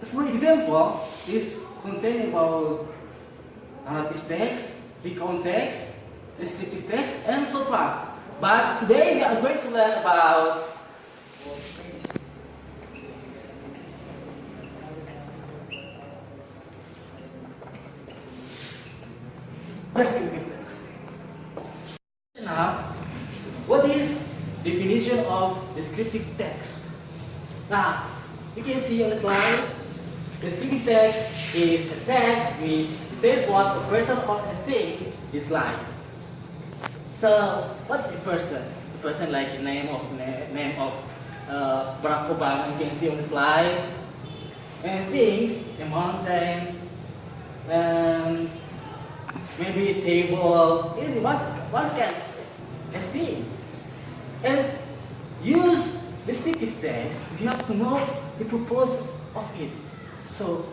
For example, this contain about narrative text, recount text, descriptive text, and so far. But today we are going to learn about descriptive text. Now, what is definition of descriptive text? Now, you can see on the slide, descriptive text is a text which says what a person or a thing is like. So, what's the person? The person like the name of Barack Obama, you can see on the slide. And things, a mountain, and maybe a table. What can a thing? And use descriptive text, you have to know the purpose of it. So,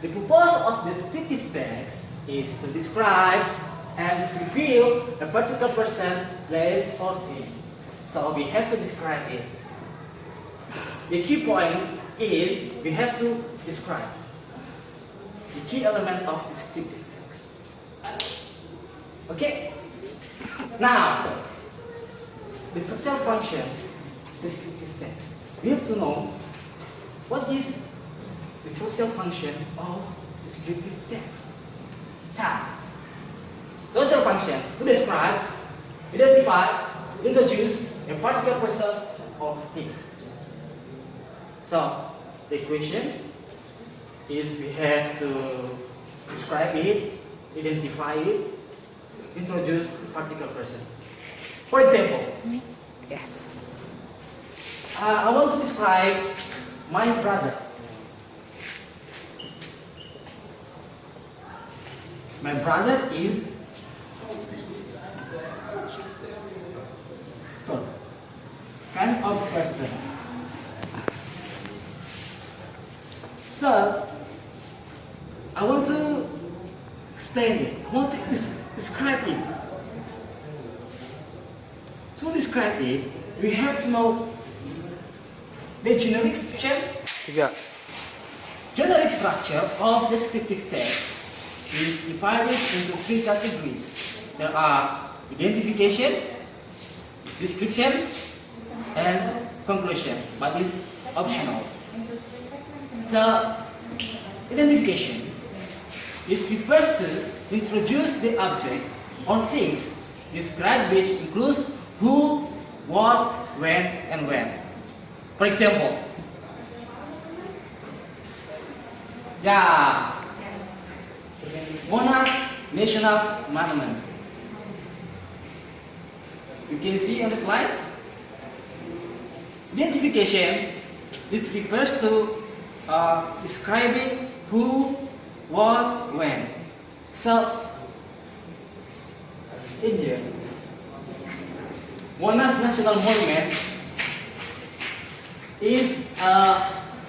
the purpose of descriptive text is to describe and reveal a particular person, place, or thing. So, we have to describe it. The key point is we have to describe the key element of descriptive text. Okay? Now, the social function descriptive text. We have to know what is the social function of descriptive text. Social function to describe, identify, introduce a particular person or things. So the equation is we have to describe it, identify it, introduce a particular person. For example, Yes. I want to describe my brother. My brother is kind of person. So I want to explain it. I want to describe it. To describe it, we have to know the generic structure. Generic structure of descriptive text is divided into three categories. There are identification, description, and conclusion, but it's optional. So, identification is refers to introduce the object or things described, which includes who, what, when, and when. For example, Monas National Monument. You can see on the slide. Identification, this refers to describing who, what, when. So, in here, Monas National Monument is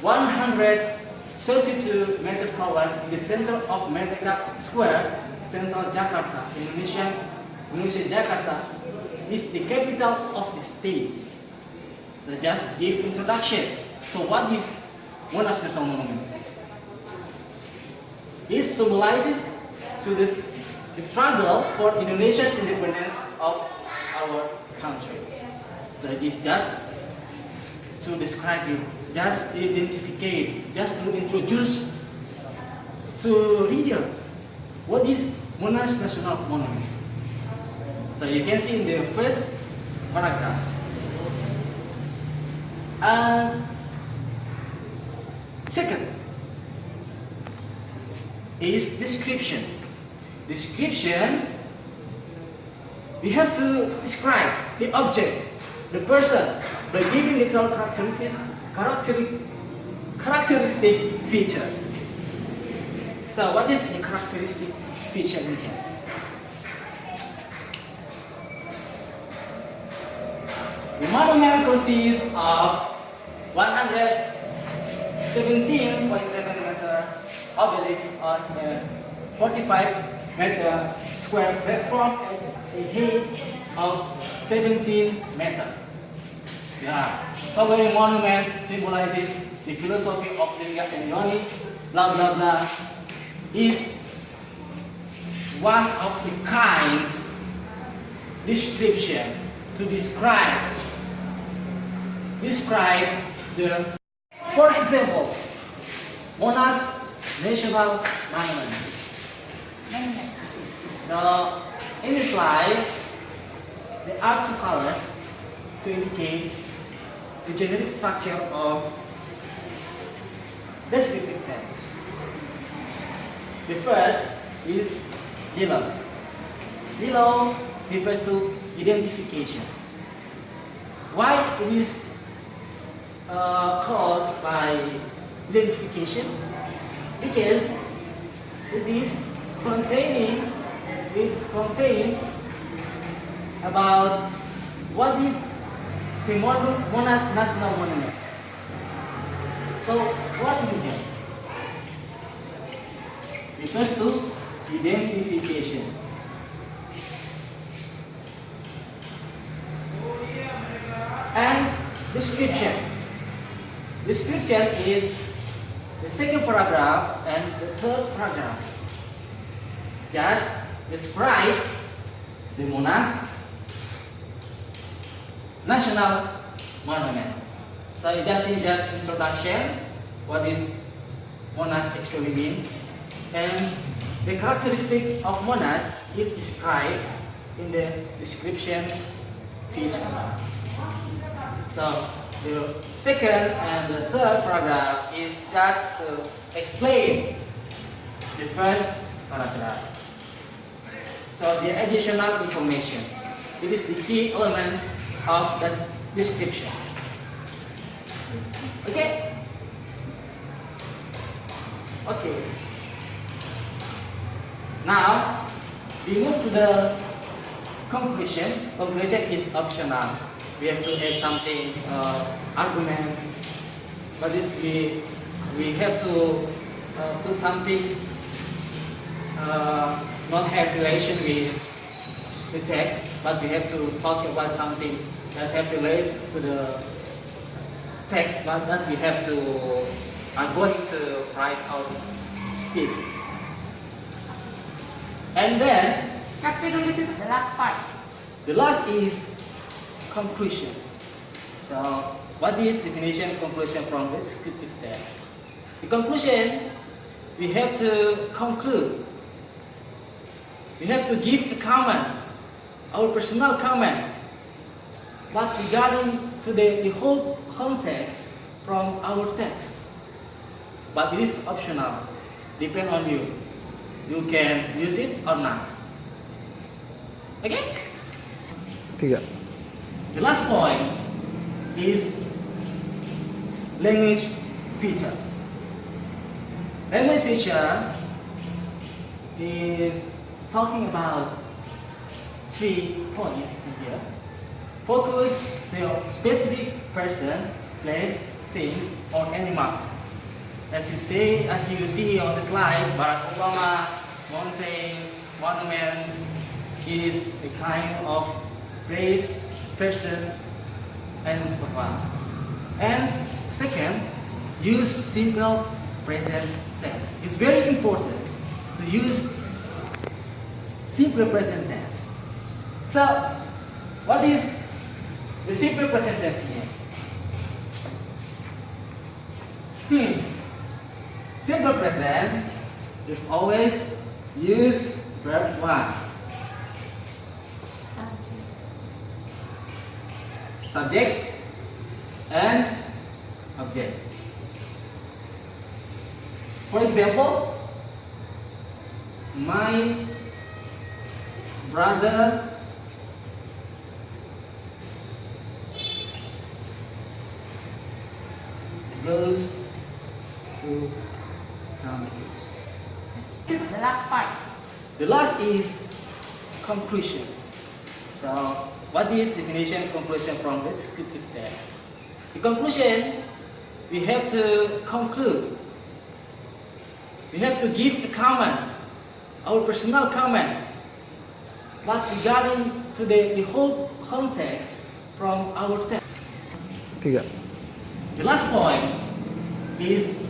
132 meter tower in the center of Merdeka Square, Central Jakarta, Indonesia, Jakarta is the capital of the state. So just give introduction. So what is Monas National Monument? It symbolizes to the struggle for Indonesian independence of our country. So it is just to describe it, just to identify, just to introduce to reader what is Monas National Monument. So you can see in the first paragraph. And second is description. Description, we have to describe the object, the person, by giving its own characteristic feature. So what is the characteristic feature in here? The monument consists of 117.7 meter obelisks on a 45 meter square platform at a height of 17 meters. Towering monument symbolizes the philosophy of linear embryonic, blah blah blah, is one of the kinds description to describe the, for example, Monash National Monument. Now, in this slide, there are two colors to indicate the genetic structure of descriptive text. The first is yellow. Yellow refers to identification. Why it is called by identification? Because it is contained about what is the Monash National Monument. So what do we get? Refers to identification. And description. Description is the second paragraph and the third paragraph. Just describe the Monash National Monument. So it just introduction, what is Monash actually means, and the characteristic of Monash is described in the description feature. So the second and the third paragraph is just to explain the first paragraph. So the additional information, it is the key element of the description. Okay? Okay. Now we move to the conclusion. Conclusion is optional. We have to add something, argument, but this we have to put something not have relation with the text, but we have to talk about something that have relate to the text, but that we have to are going to write out, speak, and then the last part. The last is conclusion. So, what is definition of conclusion from the descriptive text? The conclusion, we have to conclude. We have to give a comment, our personal comment, but regarding to the whole context from our text. But it is optional, depend on you. You can use it or not. Okay? Tiga. The last point is language feature. Language feature is talking about 3 points here. Focus the specific person, place, things, or animal. As you see on the slide, Barack Obama, mountain, monument is a kind of place, person, and so on. And second, use simple present tense. It's very important to use simple present tense. So, what is the simple present tense mean? Simple present is always use verb 1. Subject and object. For example, my brother goes to campus. The last part. The last is conclusion. So, what is definition of conclusion from the descriptive text? The conclusion, we have to conclude. We have to give a comment, our personal comment, but regarding to the whole context from our text. Tiga. The last point is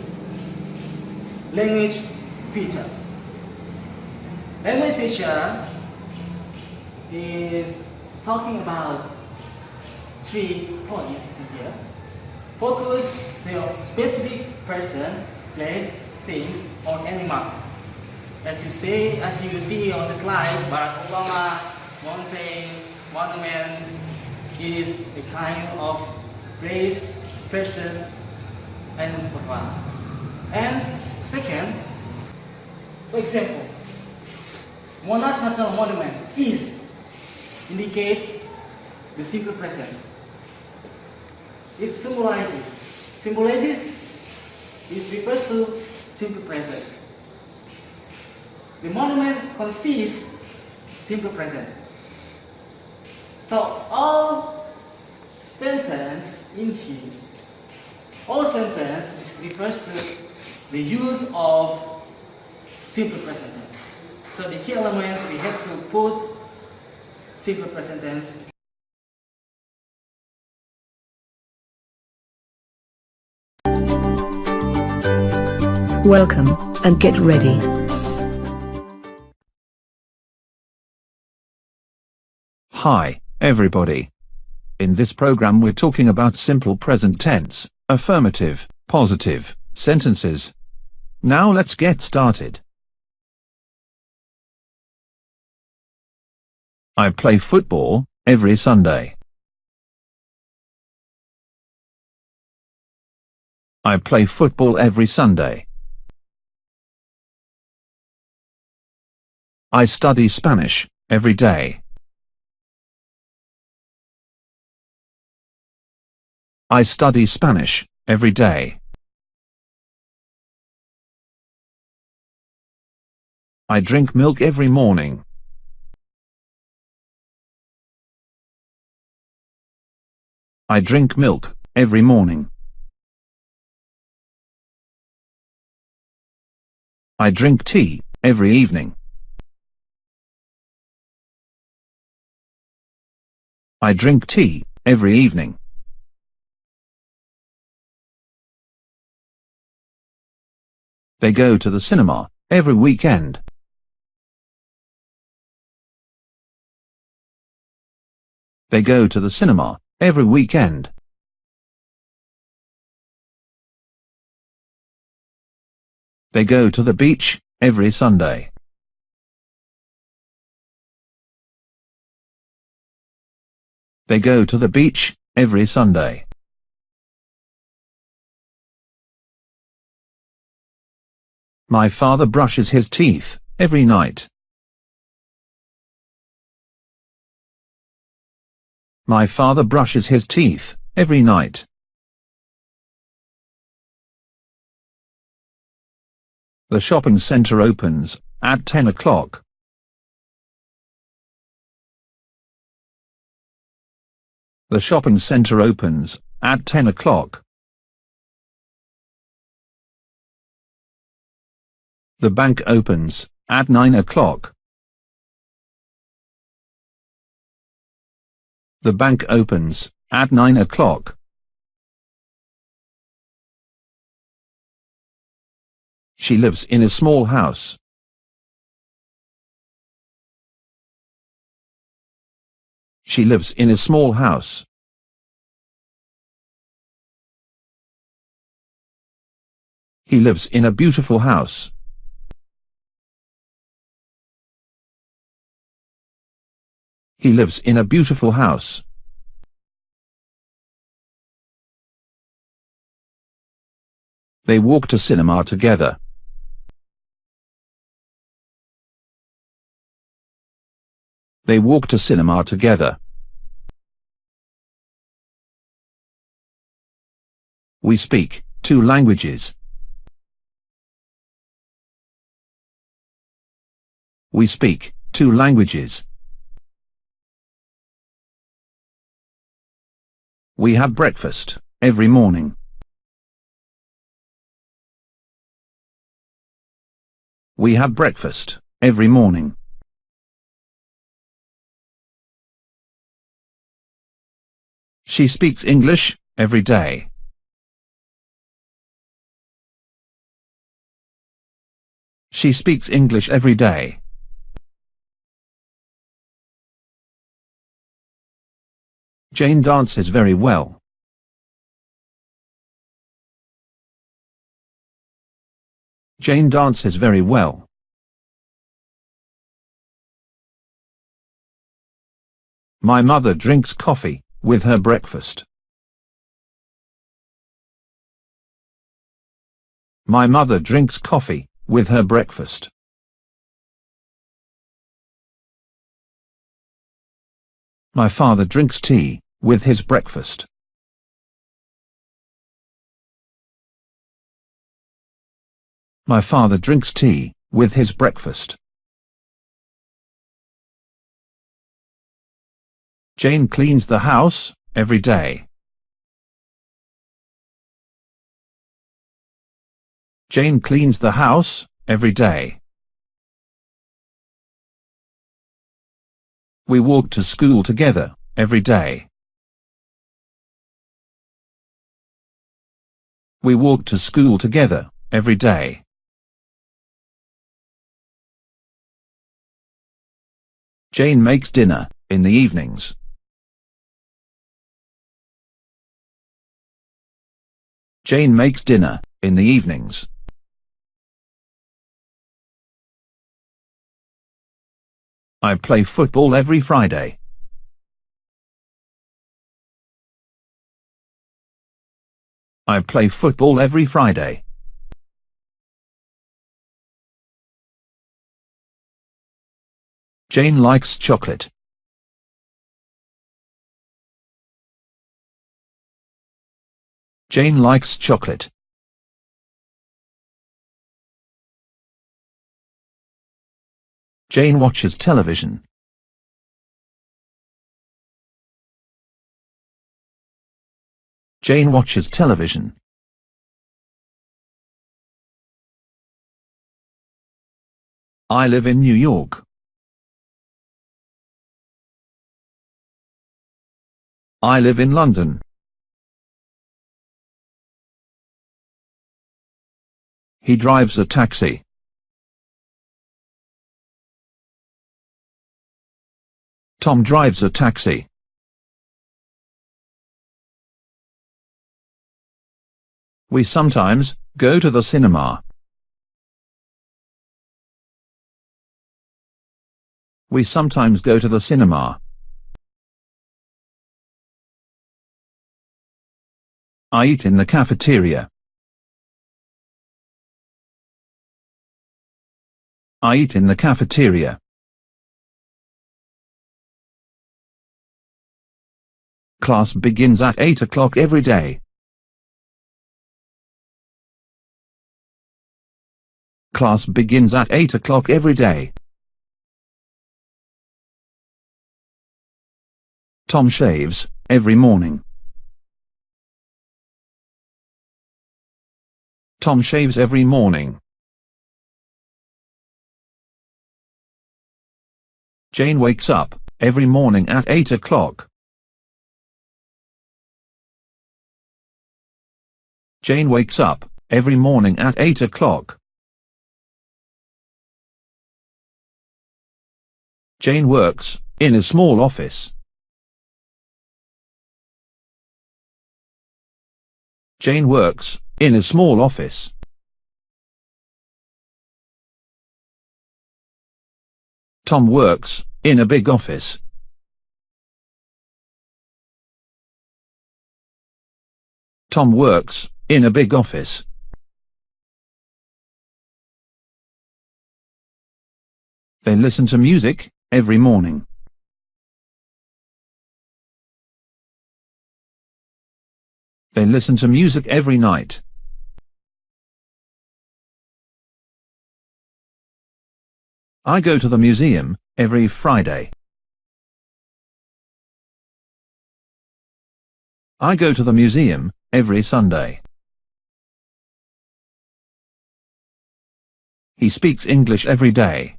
language feature. Language feature is talking about 3 points here. Focus to your specific person, place, things, or animal. As you see on the slide, Barack Obama, mountain, monument is a kind of place, person, and so on. And second, for example, Monash National Monument is indicate the simple present. It symbolizes, it refers to simple present. The monument consists simple present. So all sentence in here, all sentence refers to the use of simple present tense. So the key element we have to put simple present tense. Welcome, and get ready. Hi, everybody. In this program we're talking about simple present tense, affirmative, positive, sentences. Now let's get started. I play football every Sunday. I play football every Sunday. I study Spanish every day. I study Spanish every day. I drink milk every morning. I drink milk every morning. I drink tea every evening. I drink tea every evening. They go to the cinema every weekend. They go to the cinema every weekend. They go to the beach every Sunday. They go to the beach every Sunday. My father brushes his teeth every night. My father brushes his teeth every night. The shopping center opens at 10 o'clock. The shopping center opens at 10 o'clock. The bank opens at 9 o'clock. The bank opens at 9 o'clock. She lives in a small house. She lives in a small house. He lives in a beautiful house. He lives in a beautiful house. They walk to cinema together. They walk to cinema together. We speak 2 languages. We speak 2 languages. We have breakfast every morning. We have breakfast every morning. She speaks English every day. She speaks English every day. Jane dances very well. Jane dances very well. My mother drinks coffee with her breakfast. My mother drinks coffee with her breakfast. My father drinks tea with his breakfast. My father drinks tea with his breakfast. Jane cleans the house every day. Jane cleans the house every day. We walk to school together every day. We walk to school together every day. Jane makes dinner in the evenings. Jane makes dinner in the evenings. I play football every Friday. I play football every Friday. Jane likes chocolate. Jane likes chocolate. Jane watches television. Jane watches television. I live in New York. I live in London. He drives a taxi. Tom drives a taxi. We sometimes go to the cinema. We sometimes go to the cinema. I eat in the cafeteria. I eat in the cafeteria. Class begins at 8 o'clock every day. Class begins at 8 o'clock every day. Tom shaves every morning. Tom shaves every morning. Jane wakes up every morning at 8 o'clock. Jane wakes up every morning at 8 o'clock. Jane works in a small office. Jane works in a small office. Tom works in a big office. Tom works in a big office. They listen to music every morning. They listen to music every night. I go to the museum every Friday. I go to the museum every Sunday. He speaks English every day.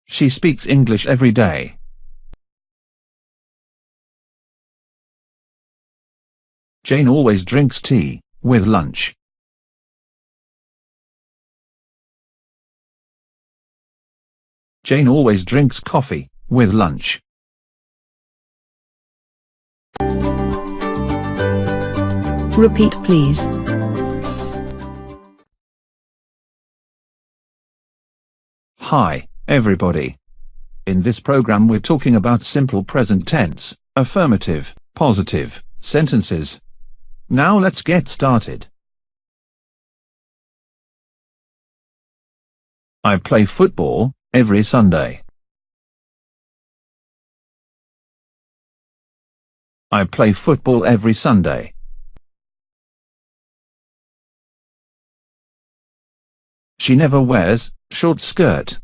She speaks English every day. Jane always drinks tea with lunch. Jane always drinks coffee with lunch. Repeat please. Hi, everybody. In this program we're talking about simple present tense, affirmative, positive, sentences. Now let's get started. I play football every Sunday. I play football every Sunday. She never wears short skirt.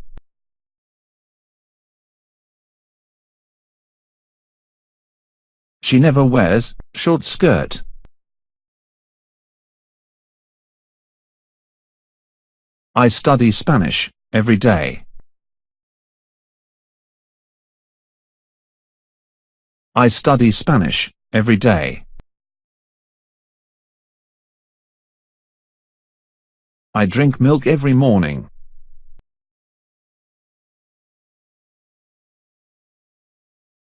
She never wears short skirt. I study Spanish every day. I study Spanish every day. I drink milk every morning.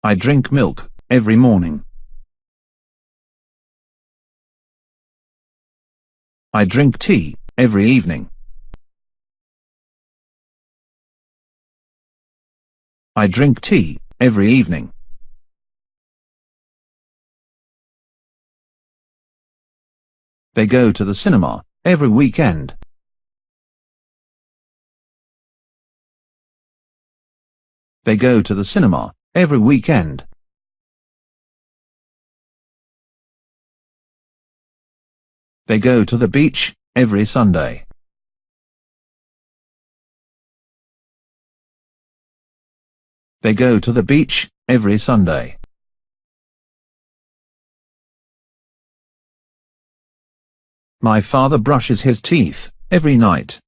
I drink milk every morning. I drink tea every evening. I drink tea every evening. They go to the cinema every weekend. They go to the cinema every weekend. They go to the beach every Sunday. They go to the beach every Sunday. My father brushes his teeth every night.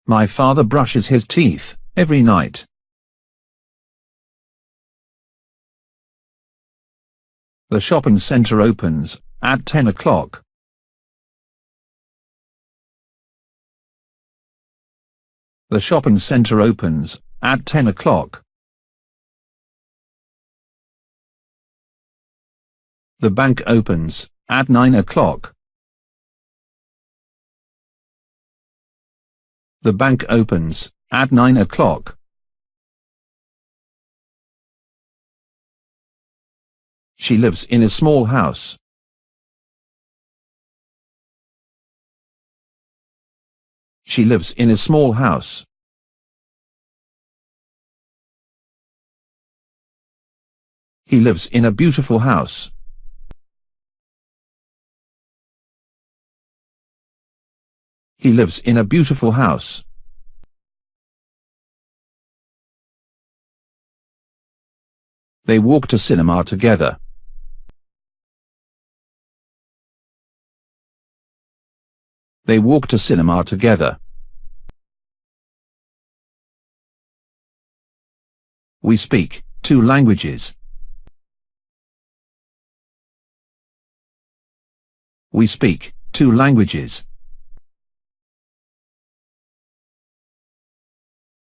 My father brushes his teeth every night. The shopping center opens at 10 o'clock. The shopping center opens at 10 o'clock. The bank opens at 9 o'clock. The bank opens at 9 o'clock. She lives in a small house. She lives in a small house. He lives in a beautiful house. He lives in a beautiful house. They walk to cinema together. They walk to cinema together. We speak 2 languages. We speak 2 languages.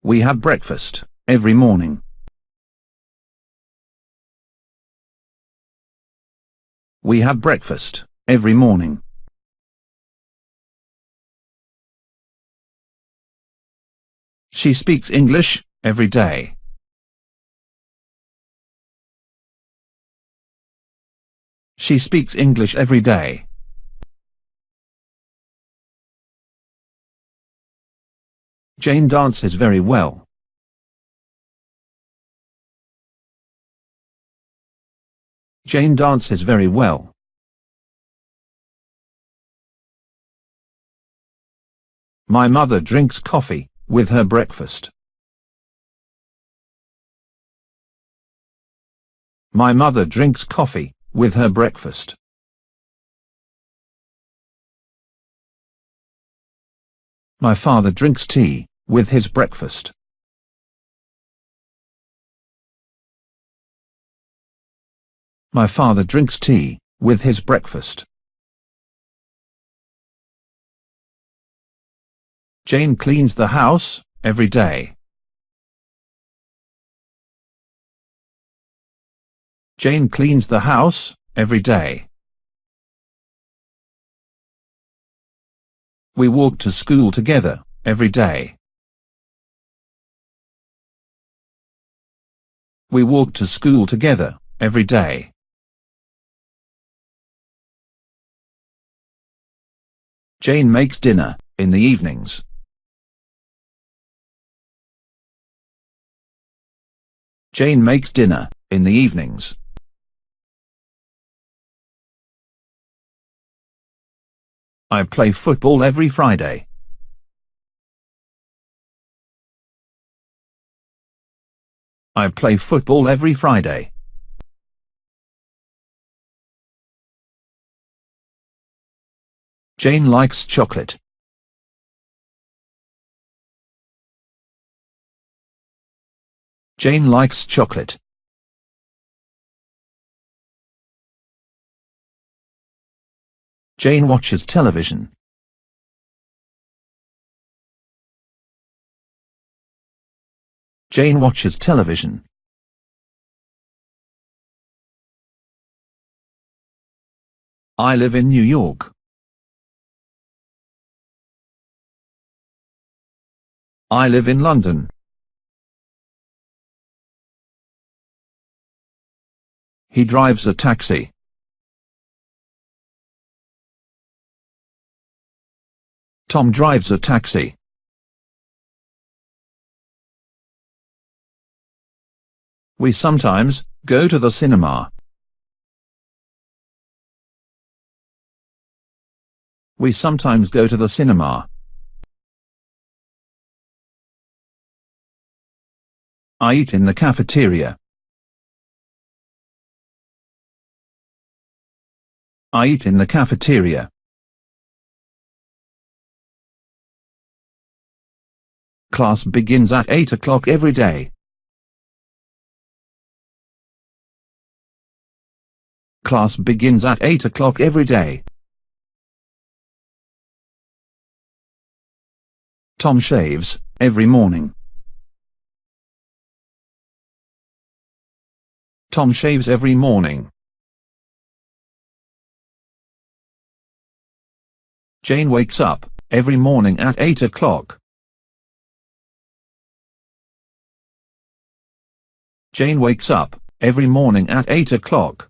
We have breakfast every morning. We have breakfast every morning. She speaks English every day. She speaks English every day. Jane dances very well. Jane dances very well. My mother drinks coffee with her breakfast. My mother drinks coffee with her breakfast. My father drinks tea with his breakfast. My father drinks tea with his breakfast. Jane cleans the house every day. Jane cleans the house every day. We walk to school together every day. We walk to school together every day. Jane makes dinner in the evenings. Jane makes dinner in the evenings. I play football every Friday. I play football every Friday. Jane likes chocolate. Jane likes chocolate. Jane watches television. Jane watches television. I live in New York. I live in London. He drives a taxi. Tom drives a taxi. We sometimes go to the cinema. We sometimes go to the cinema. I eat in the cafeteria. I eat in the cafeteria. Class begins at 8 o'clock every day. Class begins at 8 o'clock every day. Tom shaves every morning. Tom shaves every morning. Jane wakes up every morning at 8 o'clock. Jane wakes up every morning at 8 o'clock.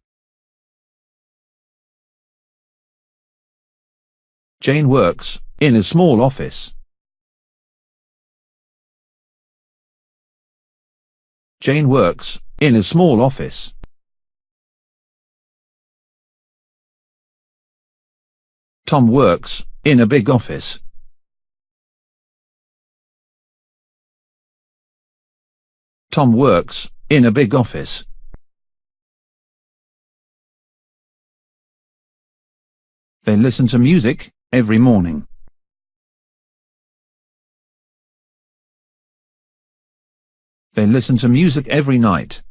Jane works in a small office. Jane works in a small office. Tom works in a big office. Tom works in a big office. They listen to music every morning. They listen to music every night.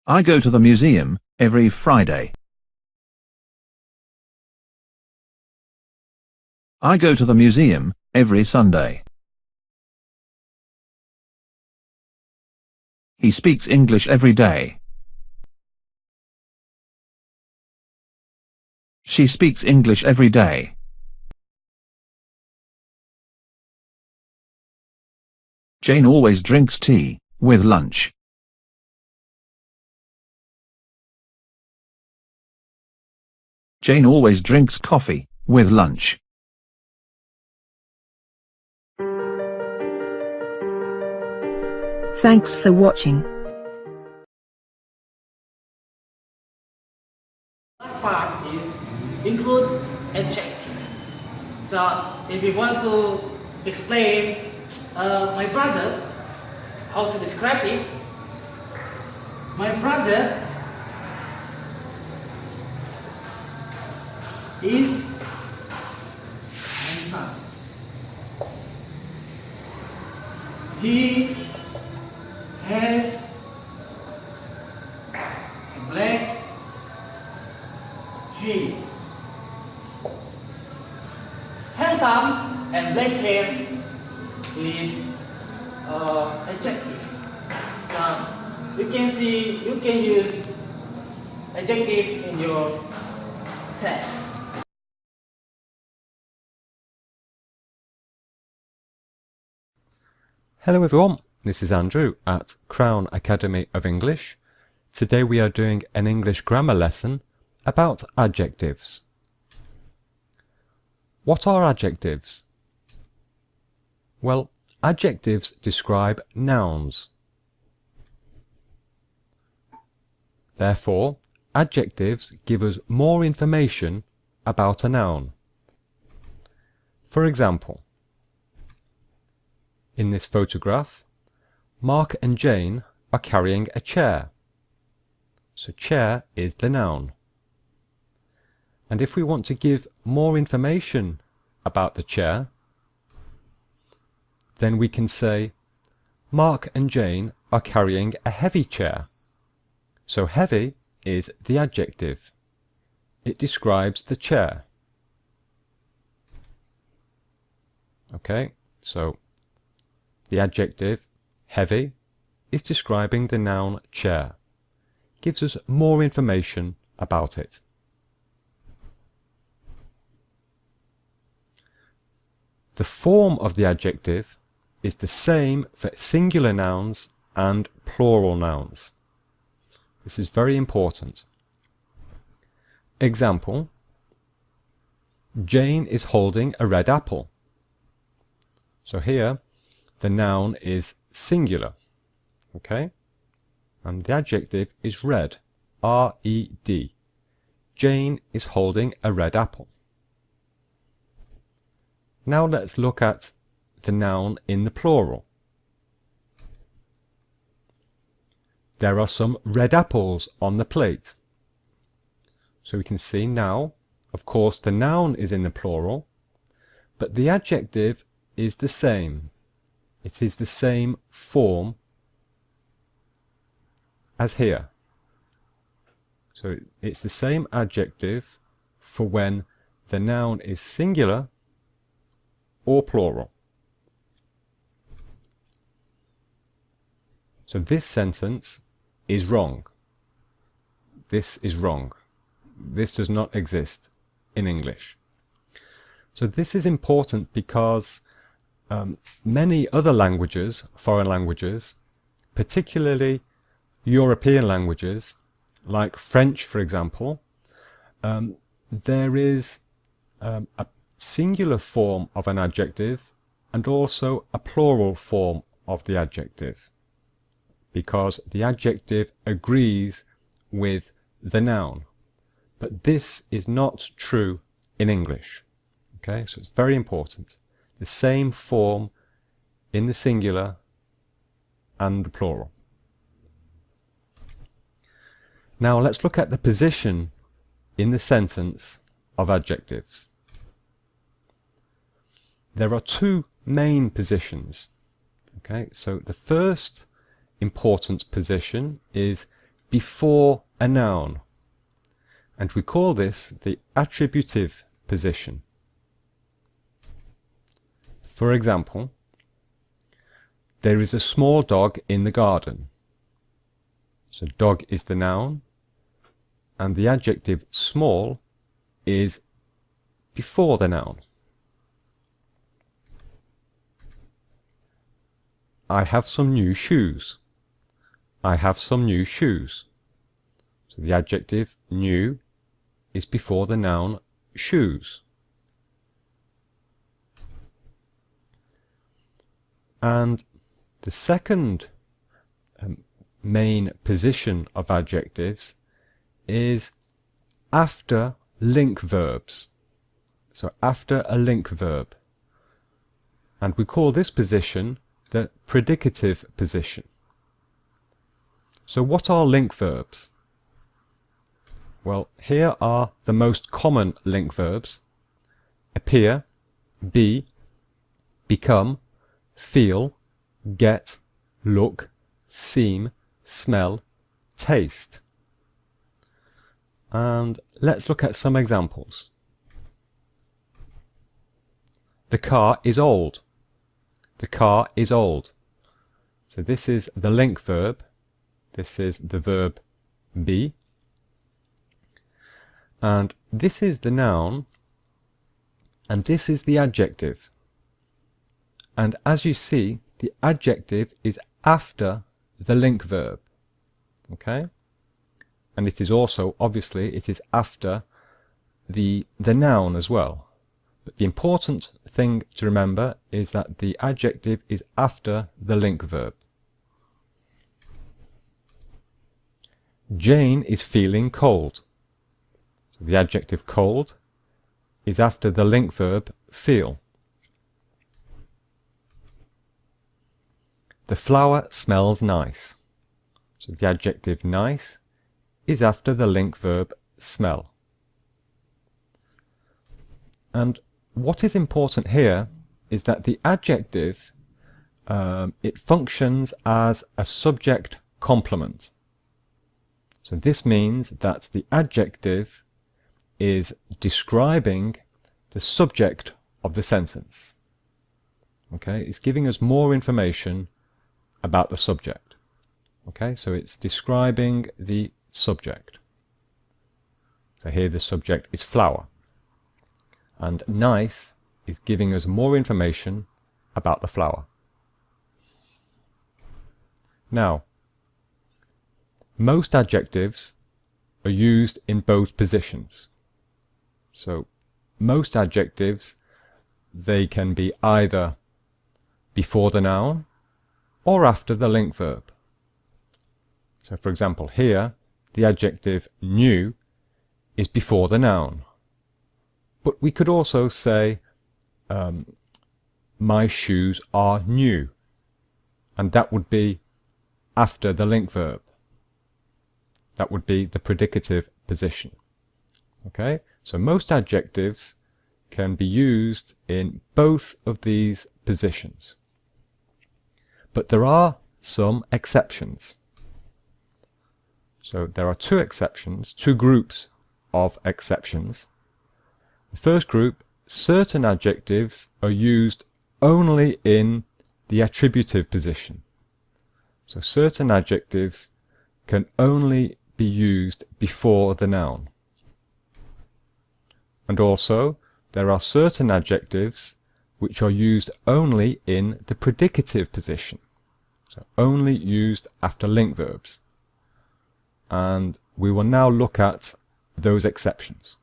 I go to the museum every Friday. I go to the museum every Sunday. He speaks English every day. She speaks English every day. Jane always drinks tea with lunch. Jane always drinks coffee with lunch. Thanks for watching. Last part is include adjective. So if you want to explain my brother, how to describe it, my brother is handsome. He has black hair. you can see, you can use adjective in your text. Hello everyone, this is Andrew at Crown Academy of English. Today we are doing an English grammar lesson about adjectives. What are adjectives? Well, adjectives describe nouns. Therefore, adjectives give us more information about a noun. For example, in this photograph, Mark and Jane are carrying a chair. So chair is the noun. And if we want to give more information about the chair, then we can say, Mark and Jane are carrying a heavy chair. So heavy is the adjective. It describes the chair. Okay, so the adjective heavy is describing the noun chair. Gives us more information about it. The form of the adjective is the same for singular nouns and plural nouns. This is very important. Example, Jane is holding a red apple. So here the noun is singular, okay? And the adjective is red, R-E-D. Jane is holding a red apple. Now let's look at the noun in the plural. There are some red apples on the plate. So we can see now, of course, the noun is in the plural, but the adjective is the same. It is the same form as here. So it's the same adjective for when the noun is singular or plural. So this sentence is wrong. This is wrong. This does not exist in English. So this is important because many other languages, foreign languages, particularly European languages, like French for example, there is a singular form of an adjective and also a plural form of the adjective, because the adjective agrees with the noun. But this is not true in English. Okay, so it's very important. The same form in the singular and the plural. Now let's look at the position in the sentence of adjectives. There are two main positions. Okay, so the first important position is before a noun, and we call this the attributive position. For example, there is a small dog in the garden. So dog is the noun, and the adjective small is before the noun. I have some new shoes. I have some new shoes. So the adjective new is before the noun shoes. And the second main position of adjectives is after link verbs. So after a link verb. And we call this position the predicative position. So what are link verbs? Well, here are the most common link verbs: appear, be, become, feel, get, look, seem, smell, taste. And let's look at some examples. The car is old. The car is old. So this is the link verb This is the verb be. And this is the noun, and this is the adjective. And as you see, the adjective is after the link verb. Okay? And it is also, obviously, it is after the noun as well. But the important thing to remember is that the adjective is after the link verb. Jane is feeling cold. So the adjective cold is after the link verb feel. The flower smells nice. So the adjective nice is after the link verb smell. And what is important here is that the adjective, it functions as a subject complement. So this means that the adjective is describing the subject of the sentence. Okay, it's giving us more information about the subject. Okay, so it's describing the subject. So here the subject is flower. And nice is giving us more information about the flower. Now, most adjectives are used in both positions. So most adjectives, they can be either before the noun or after the link verb. So for example, here the adjective new is before the noun. But we could also say my shoes are new, and that would be after the link verb. That would be the predicative position. Okay, so most adjectives can be used in both of these positions. But there are some exceptions. So there are two exceptions, two groups of exceptions. The first group, certain adjectives are used only in the attributive position. So certain adjectives can only be used before the noun. And also, there are certain adjectives which are used only in the predicative position. So only used after link verbs. And we will now look at those exceptions.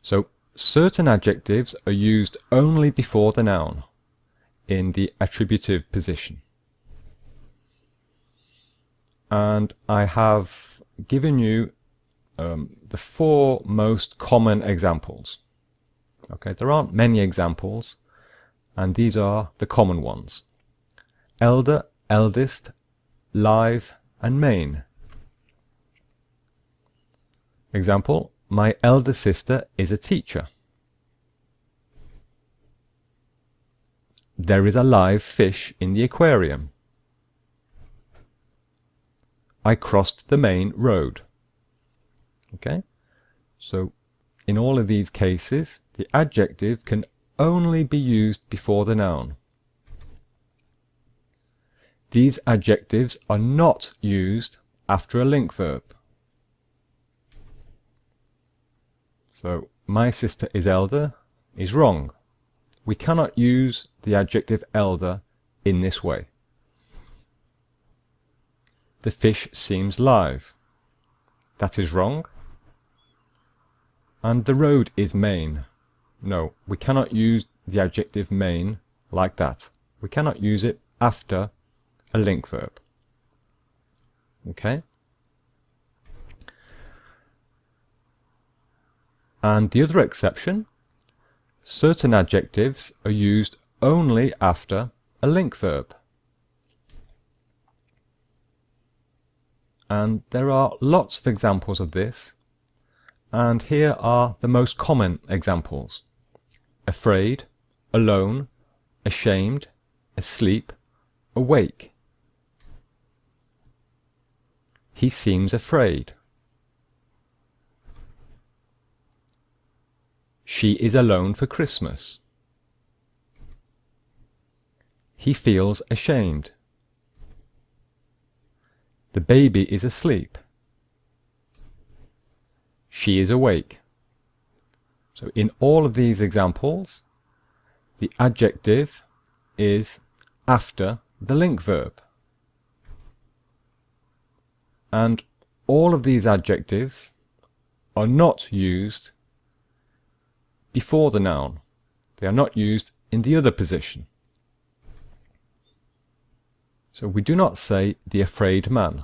So certain adjectives are used only before the noun in the attributive position. And I have given you the four most common examples. Okay, there aren't many examples, and these are the common ones. Elder, eldest, live, and main. Example, my elder sister is a teacher. There is a live fish in the aquarium. I crossed the main road. Okay, so in all of these cases, the adjective can only be used before the noun. These adjectives are not used after a link verb. So, my sister is elder is wrong. We cannot use the adjective elder in this way. The fish seems live. That is wrong. And the road is main. No, we cannot use the adjective main like that. We cannot use it after a link verb. Okay? And the other exception, certain adjectives are used only after a link verb. And there are lots of examples of this, and here are the most common examples. Afraid, alone, ashamed, asleep, awake. He seems afraid. She is alone for Christmas. He feels ashamed. The baby is asleep. She is awake. So in all of these examples, the adjective is after the link verb. And all of these adjectives are not used before the noun. They are not used in the other position. So we do not say the afraid man.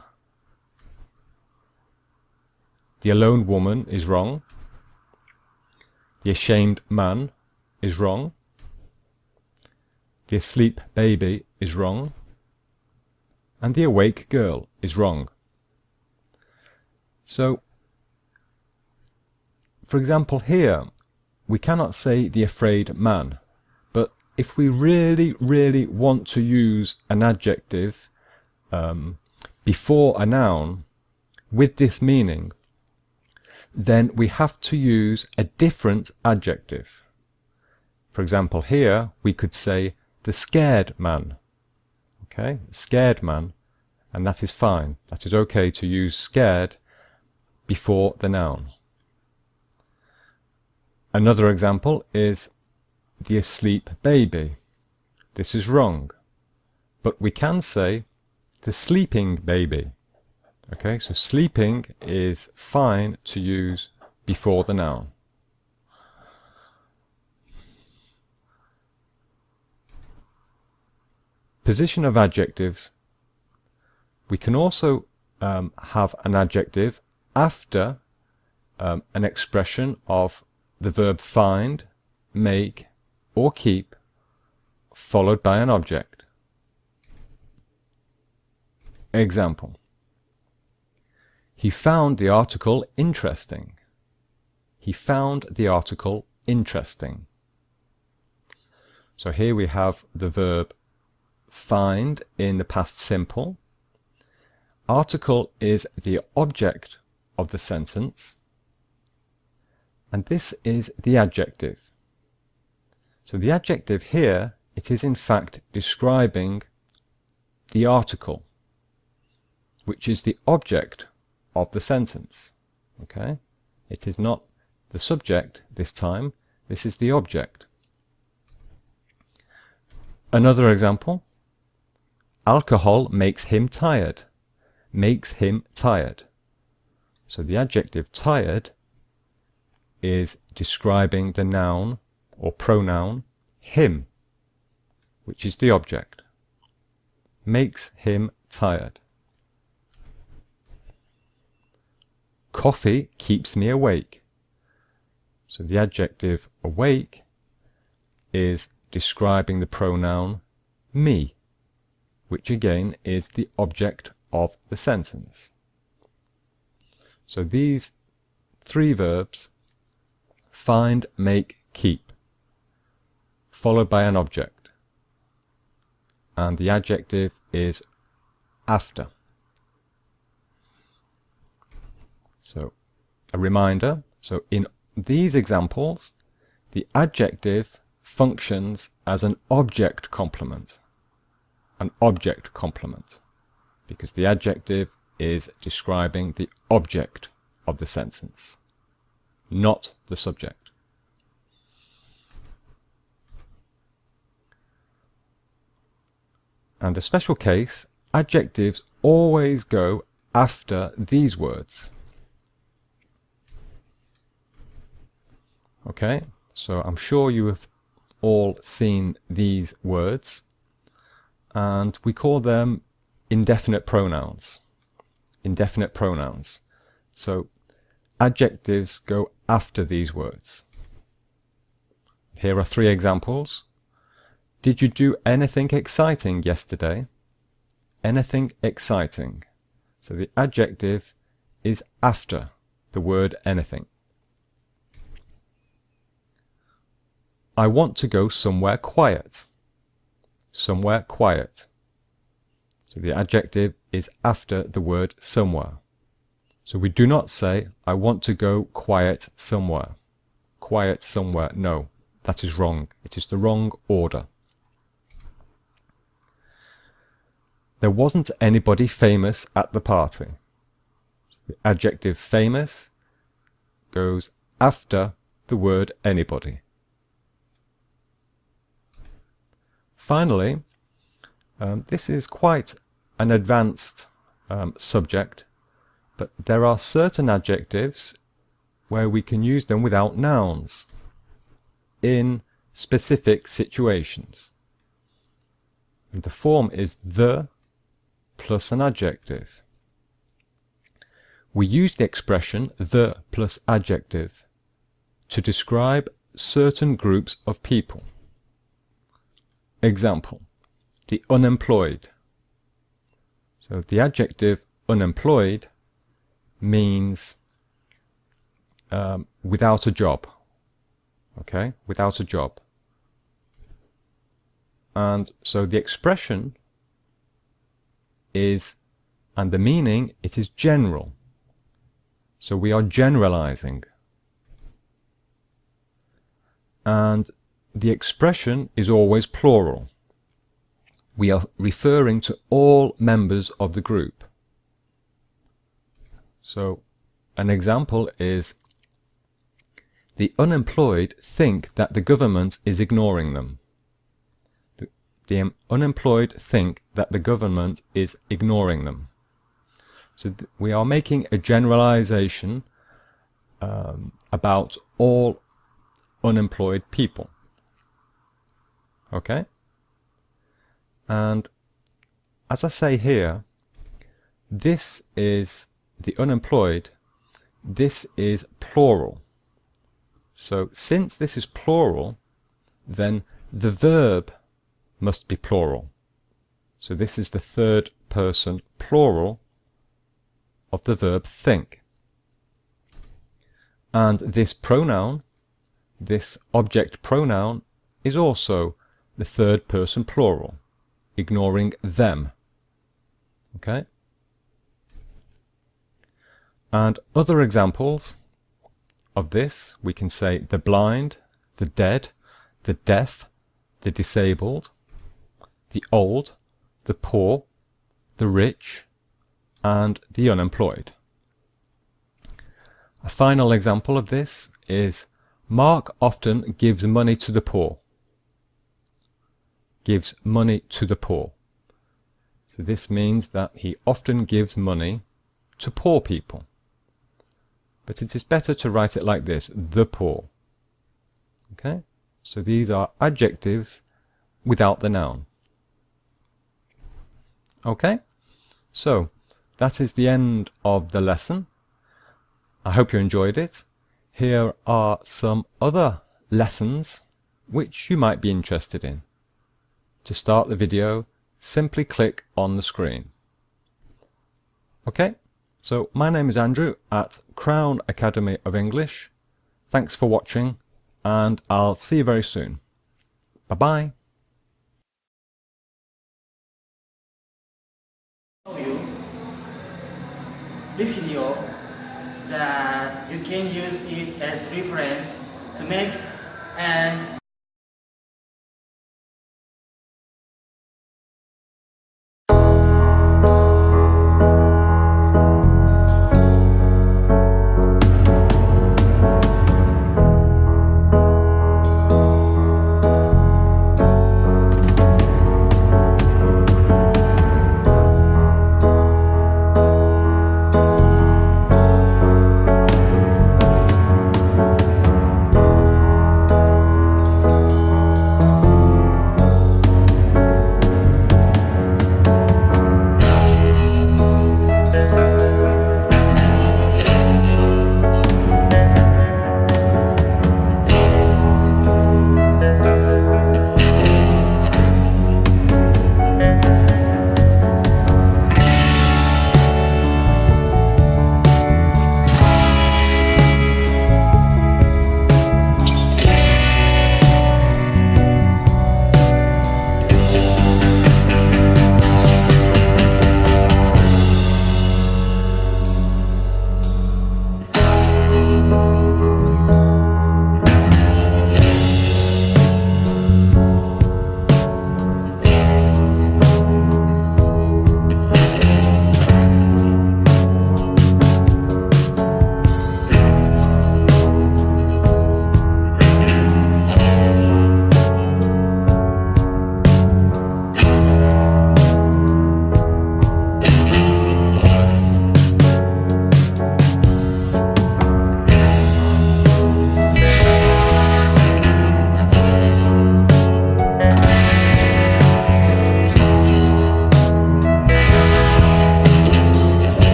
The alone woman is wrong. The ashamed man is wrong. The asleep baby is wrong. And the awake girl is wrong. So, for example, here, we cannot say the afraid man, but if we really want to use an adjective before a noun with this meaning, then we have to use a different adjective. For example, here we could say the scared man. Okay, scared man, and that is fine. That is okay to use scared before the noun. Another example is the asleep baby. This is wrong, but we can say the sleeping baby. Okay, so sleeping is fine to use before the noun. Position of adjectives. We can also have an adjective after an expression of the verb find, make, or keep, followed by an object. Example. He found the article interesting. He found the article interesting. So here we have the verb find in the past simple. Article is the object of the sentence, and this is the adjective. So the adjective here, it is in fact describing the article, which is the object of the sentence. Okay? It is not the subject this time, this is the object. Another example. Alcohol makes him tired. Makes him tired. So the adjective tired is describing the noun or pronoun him, which is the object. Makes him tired. Coffee keeps me awake. So the adjective awake is describing the pronoun me, which again is the object of the sentence. So these three verbs, find, make, keep, followed by an object, and the adjective is after. So a reminder, so in these examples the adjective functions as an object complement. An object complement, because the adjective is describing the object of the sentence, not the subject. And a special case, adjectives always go after these words. Okay, so I'm sure you have all seen these words, and we call them indefinite pronouns. Indefinite pronouns. So adjectives go after these words. Here are three examples. Did you do anything exciting yesterday? Anything exciting. So the adjective is after the word anything. I want to go somewhere quiet. Somewhere quiet. So the adjective is after the word somewhere. So we do not say, I want to go quiet somewhere. Quiet somewhere. No, that is wrong. It is the wrong order. There wasn't anybody famous at the party. The adjective famous goes after the word anybody. Finally, this is quite an advanced subject, but there are certain adjectives where we can use them without nouns in specific situations. And the form is the plus an adjective. We use the expression the plus adjective to describe certain groups of people. Example, the unemployed. So the adjective unemployed means without a job. Okay, without a job. And so the expression is, and the meaning, it is general. So we are generalizing. And the expression is always plural. We are referring to all members of the group. So an example is, the unemployed think that the government is ignoring them. The unemployed think that the government is ignoring them. So we are making a generalization about all unemployed people. Okay? And as I say here, this is the unemployed, this is plural. So since this is plural, then the verb must be plural. So this is the third person plural of the verb think. And this pronoun, this object pronoun, is also the third person plural, ignoring them. Okay? And other examples of this, we can say the blind, the dead, the deaf, the disabled, the old, the poor, the rich, and the unemployed. A final example of this is Mark often gives money to the poor. Gives money to the poor. So this means that he often gives money to poor people. But it is better to write it like this, the poor. Okay? So these are adjectives without the noun. Okay? So that is the end of the lesson. I hope you enjoyed it. Here are some other lessons which you might be interested in. To start the video, simply click on the screen. Okay? So my name is Andrew at Crown Academy of English. Thanks for watching, and I'll see you very soon. Bye-bye. This video that you can use it as reference to make an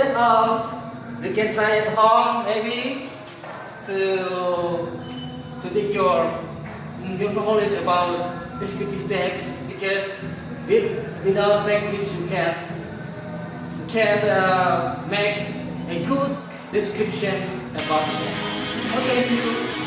that's all. You can try at home maybe to take your knowledge about descriptive text, because without practice you can't make a good description about the text. Okay, see you.